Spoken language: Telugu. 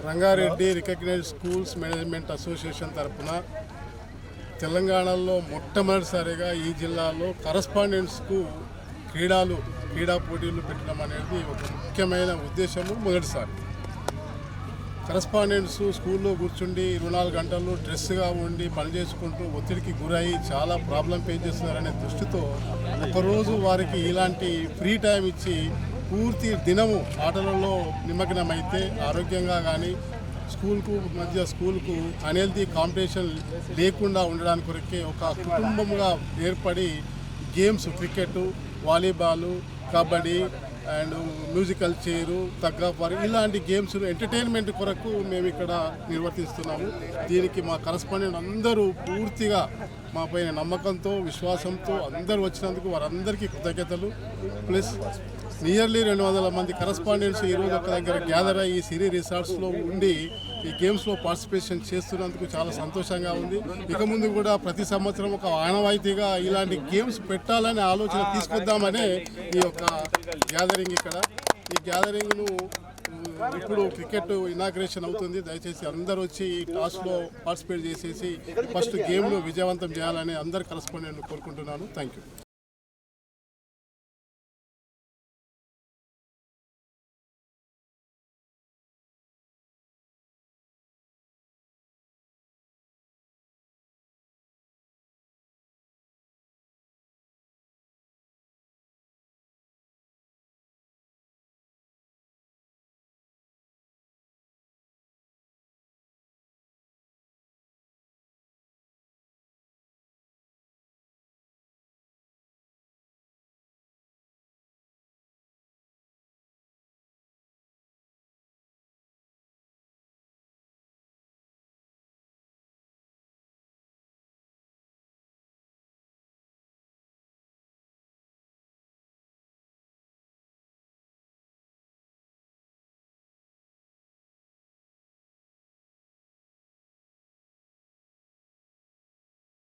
Rangareddy recognised schools management association తరఫున తెలంగాణలో మొట్టమొదటిసారిగా ఈ జిల్లాలో కరస్పాండెంట్స్కు క్రీడా పోటీలు పెట్టడం అనేది ఒక ముఖ్యమైన ఉద్దేశము. మొదటిసారి కరస్పాండెంట్స్ స్కూల్లో కూర్చుండి 24 గంటలు డ్రెస్గా ఉండి పనిచేసుకుంటూ ఒత్తిడికి గురై చాలా ప్రాబ్లం ఫేస్ చేస్తున్నారనే దృష్టితో ఒకరోజు వారికి ఇలాంటి ఫ్రీ టైం ఇచ్చి పూర్తి దినము ఆటలలో నిమగ్నమైతే ఆరోగ్యంగా కానీ స్కూల్కు అన్హెల్తీ కాంపిటీషన్ లేకుండా ఉండడానికి కొరకే ఒక కుటుంబంగా ఏర్పడి games cricket, volleyball, kabaddi and musical chair, తగ్గపారి ఇలాంటి గేమ్స్ ఎంటర్టైన్మెంట్ కొరకు మేము ఇక్కడ నిర్వర్తిస్తున్నాము. దీనికి మా కరస్పాండెంట్ అందరూ పూర్తిగా మా పైన నమ్మకంతో విశ్వాసంతో అందరూ వచ్చినందుకు వారందరికీ కృతజ్ఞతలు. ప్లస్ నియర్లీ 200 మంది కరస్పాండెంట్స్ ఈరోజు ఒక దగ్గర గ్యాదర్ అయ్యి సిరి రిసార్ట్స్లో ఉండి ఈ గేమ్స్లో పార్టిసిపేషన్ చేస్తున్నందుకు చాలా సంతోషంగా ఉంది. ఇక ముందు కూడా ప్రతి సంవత్సరం ఒక ఆనవాయితీగా ఇలాంటి గేమ్స్ పెట్టాలనే ఆలోచన తీసుకొద్దామనే ఈ యొక్క గ్యాదరింగ్ ఇక్కడ. ఈ గ్యాదరింగ్ను ఇప్పుడు క్రికెట్ ఇనాగ్రేషన్ అవుతుంది. దయచేసి అందరూ వచ్చి ఈ టాస్క్లో పార్టిసిపేట్ చేసేసి ఫస్ట్ గేమ్ను విజయవంతం చేయాలని అందరు కరస్పాండెంట్ను కోరుకుంటున్నాను. Thank you.